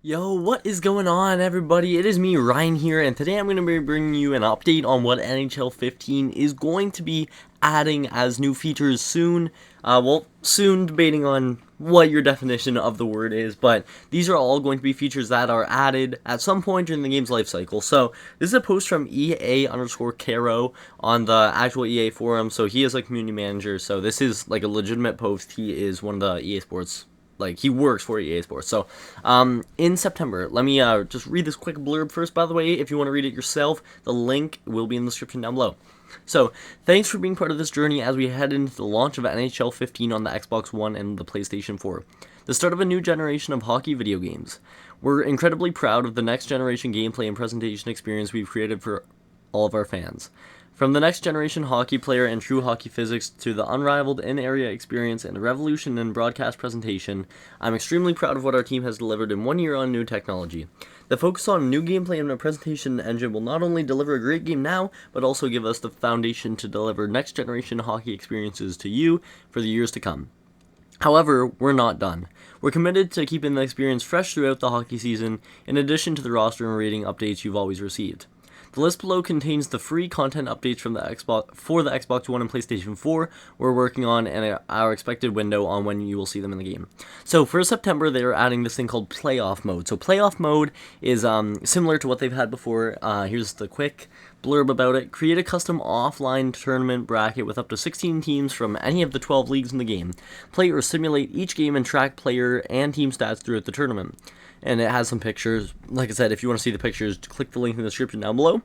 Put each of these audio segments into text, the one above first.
Yo, what is going on, everybody? It is me, Ryan, here, and today I'm going to be bringing you an update on what NHL 15 is going to be adding as new features soon. Soon, debating on what your definition of the word is, but these are all going to be features that are added at some point during the game's life cycle. So, this is a post from EA_Caro on the actual EA forum, so he is a community manager, so this is like a legitimate post. He is one of the EA Sports, like, he works for EA Sports. So, in September, let me just read this quick blurb first, by the way. If you want to read it yourself, the link will be in the description down below. So, thanks for being part of this journey as we head into the launch of NHL 15 on the Xbox One and the PlayStation 4, the start of a new generation of hockey video games. We're incredibly proud of the next generation gameplay and presentation experience we've created for all of our fans. From the next generation hockey player and true hockey physics to the unrivaled in-area experience and a revolution in broadcast presentation, I'm extremely proud of what our team has delivered in 1 year on new technology. The focus on new gameplay and a presentation engine will not only deliver a great game now, but also give us the foundation to deliver next generation hockey experiences to you for the years to come. However, we're not done. We're committed to keeping the experience fresh throughout the hockey season, in addition to the roster and rating updates you've always received. The list below contains the free content updates from the Xbox One and PlayStation 4 we're working on and our expected window on when you will see them in the game. So for September, they are adding this thing called playoff mode. So playoff mode is similar to what they've had before. Here's the quick blurb about it. Create a custom offline tournament bracket with up to 16 teams from any of the 12 leagues in the game. Play or simulate each game and track player and team stats throughout the tournament. And it has some pictures. Like I said, if you want to see the pictures, click the link in the description down below.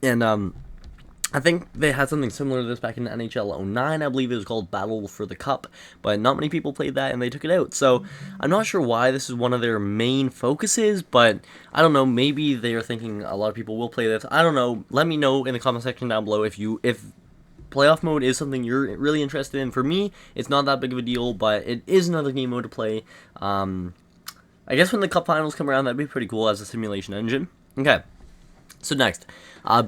And I think they had something similar to this back in NHL 09. I believe it was called Battle for the Cup, but not many people played that and they took it out. So I'm not sure why this is one of their main focuses, but I don't know, maybe they are thinking a lot of people will play this. I don't know. Let me know in the comment section down below if playoff mode is something you're really interested in. For me, it's not that big of a deal, but it is another game mode to play. I guess when the Cup Finals come around, that'd be pretty cool as a simulation engine. Okay. So next,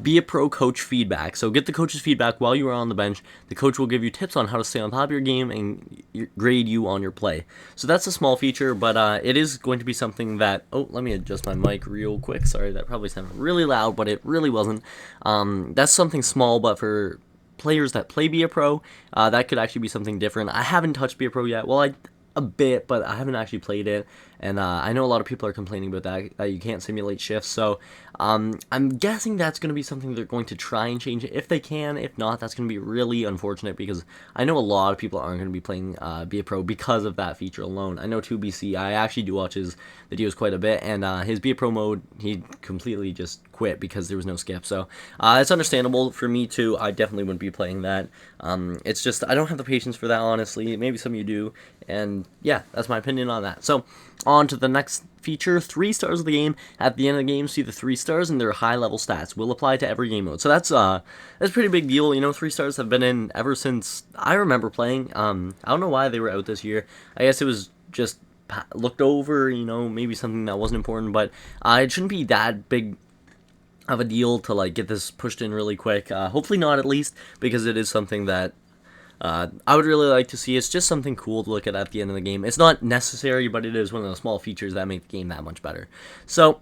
be a pro coach feedback. So get the coach's feedback while you are on the bench. The coach will give you tips on how to stay on top of your game and grade you on your play. So that's a small feature, but it is going to be something that... Oh, let me adjust my mic real quick. Sorry, that probably sounded really loud, but it really wasn't. That's something small, but for players that play Be a Pro, that could actually be something different. I haven't touched Be a Pro yet. Well, a bit, but I haven't actually played it, and I know a lot of people are complaining about that you can't simulate shifts, so I'm guessing that's going to be something they're going to try and change it if they can. If not, that's going to be really unfortunate, because I know a lot of people aren't going to be playing Be a Pro because of that feature alone. I know 2BC, I actually do watch his videos quite a bit, and his Be a Pro mode, he completely just quit because there was no skip, so it's understandable. For me too, I definitely wouldn't be playing that. It's just, I don't have the patience for that, honestly. Maybe some of you do, and yeah, that's my opinion on that. So, on to the next feature, 3 stars of the game. At the end of the game, see the 3 stars and their high-level stats will apply to every game mode. So that's a pretty big deal. You know, 3 stars have been in ever since I remember playing. I don't know why they were out this year. I guess it was just looked over, you know, maybe something that wasn't important, but it shouldn't be that big of a deal to like get this pushed in really quick. Hopefully not, at least, because it is something that I would really like to see. It's just something cool to look at the end of the game. It's not necessary, but it is one of the small features that make the game that much better. So,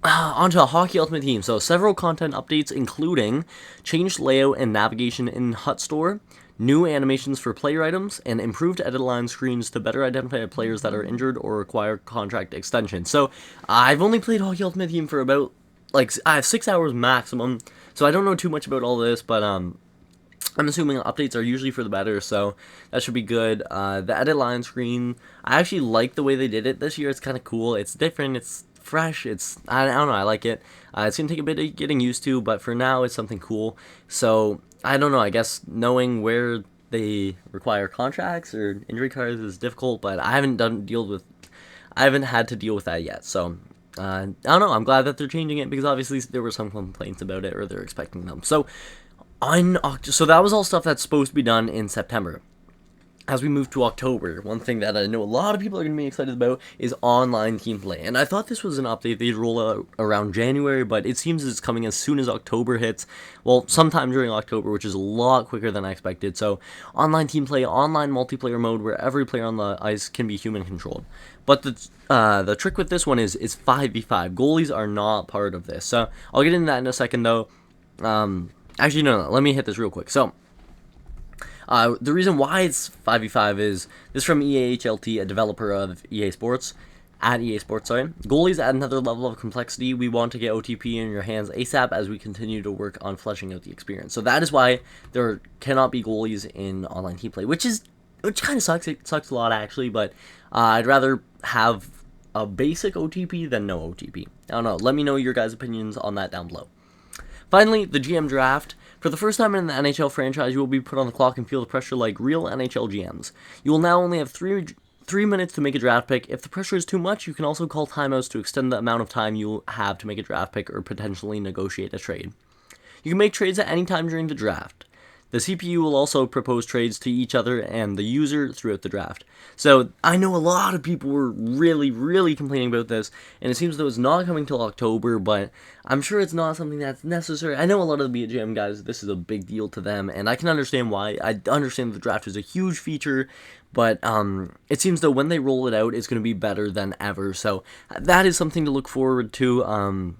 onto Hockey Ultimate Team. So, several content updates, including changed layout and navigation in Hut Store, new animations for player items, and improved edit line screens to better identify players that are injured or require contract extension. So, I've only played Hockey Ultimate Team for about, like, I have 6 hours maximum, so I don't know too much about all this, but I'm assuming updates are usually for the better, so that should be good. The edit line screen, I actually like the way they did it this year. It's kind of cool. It's different. It's fresh. I don't know. I like it. It's going to take a bit of getting used to, but for now, it's something cool. So, I don't know. I guess knowing where they require contracts or injury cards is difficult, but I haven't had to deal with that yet, so... I don't know. I'm glad that they're changing it, because obviously there were some complaints about it, or they're expecting them. So that was all stuff that's supposed to be done in September. as we move to October, one thing that I know a lot of people are going to be excited about is online team play. And I thought this was an update they'd roll out around January, but it seems it's coming as soon as October hits. Well, sometime during October, which is a lot quicker than I expected. So, online team play, online multiplayer mode, where every player on the ice can be human controlled. But the trick with this one is it's 5v5. Goalies are not part of this. So, I'll get into that in a second, though. Actually, no, let me hit this real quick. So, the reason why it's 5v5 is this from EAHLT, a developer of EA Sports, at EA Sports, sorry. Goalies add another level of complexity. We want to get OTP in your hands ASAP as we continue to work on fleshing out the experience. So that is why there cannot be goalies in online team play, which kind of sucks. It sucks a lot, actually, but I'd rather have a basic OTP than no OTP. I don't know. Let me know your guys' opinions on that down below. Finally, the GM draft. For the first time in the NHL franchise, you will be put on the clock and feel the pressure like real NHL GMs. You will now only have three minutes to make a draft pick. If the pressure is too much, you can also call timeouts to extend the amount of time you will have to make a draft pick or potentially negotiate a trade. You can make trades at any time during the draft. The CPU will also propose trades to each other and the user throughout the draft. So I know a lot of people were really complaining about this, and it seems though it's not coming till October, but I'm sure it's not something that's necessary. I know a lot of the BGM guys, this is a big deal to them, and I can understand why. I understand the draft is a huge feature, but it seems though when they roll it out, it's going to be better than ever. So that is something to look forward to.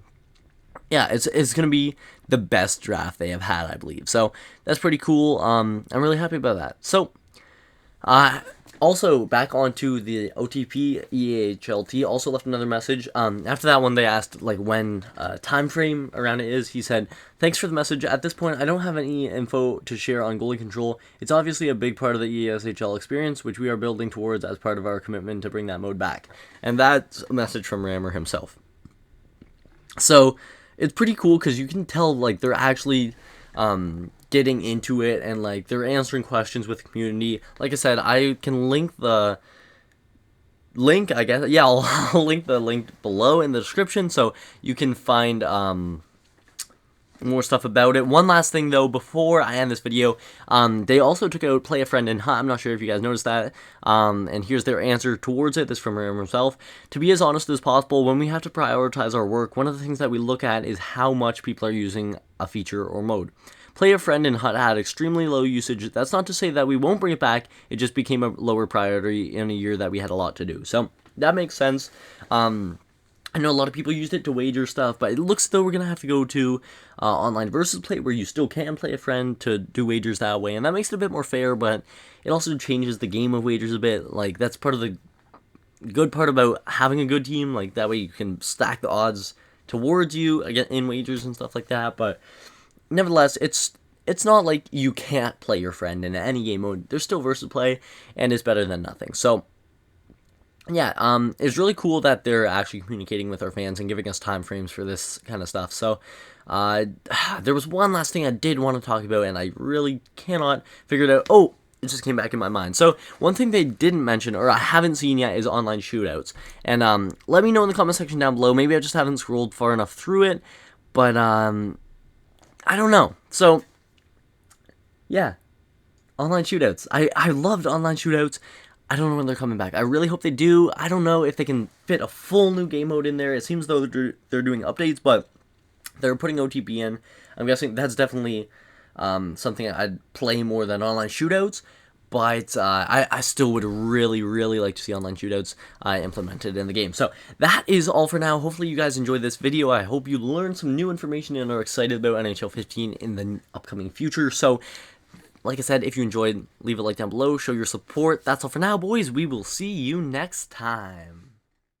Yeah, it's going to be the best draft they have had, I believe. So that's pretty cool. I'm really happy about that. So, also back onto the OTP, EAHLT also left another message. After that one, they asked like when time frame around it is. He said, "Thanks for the message. At this point, I don't have any info to share on goalie control. It's obviously a big part of the ESHL experience, which we are building towards as part of our commitment to bring that mode back." And that's a message from Rammer himself. So it's pretty cool because you can tell like they're actually getting into it, and like they're answering questions with the community. Like I said, I can link the link, I guess. Yeah, I'll link the link below in the description so you can find more stuff about it. One last thing though before I end this video, they also took out Play a Friend in Hut. I'm not sure if you guys noticed that, and here's their answer towards it. This from him himself. "To be as honest as possible, when we have to prioritize our work, one of the things that we look at is how much people are using a feature or mode. Play a Friend in Hut had extremely low usage. That's not to say that we won't bring it back, it just became a lower priority in a year that we had a lot to do." So that makes sense. I know a lot of people used it to wager stuff, but it looks though we're going to have to go to online versus play, where you still can play a friend to do wagers that way, and that makes it a bit more fair, but it also changes the game of wagers a bit. Like, that's part of the good part about having a good team. Like, that way you can stack the odds towards you again in wagers and stuff like that, but nevertheless, it's not like you can't play your friend in any game mode. There's still versus play, and it's better than nothing. So yeah, it's really cool that they're actually communicating with our fans and giving us time frames for this kind of stuff. So, there was one last thing I did want to talk about, and I really cannot figure it out. Oh, it just came back in my mind. So, one thing they didn't mention, or I haven't seen yet, is online shootouts. And, let me know in the comment section down below. Maybe I just haven't scrolled far enough through it, but, I don't know. So, yeah, online shootouts. I loved online shootouts. I don't know when they're coming back. I really hope they do. I don't know if they can fit a full new game mode in there. It seems though they're doing updates, but they're putting OTP in. I'm guessing that's definitely something I'd play more than online shootouts, but I still would really like to see online shootouts implemented in the game. So that is all for now. Hopefully you guys enjoyed this video. I hope you learned some new information and are excited about NHL 15 in the upcoming future. So, like I said, if you enjoyed, leave a like down below, show your support. That's all for now, boys. We will see you next time.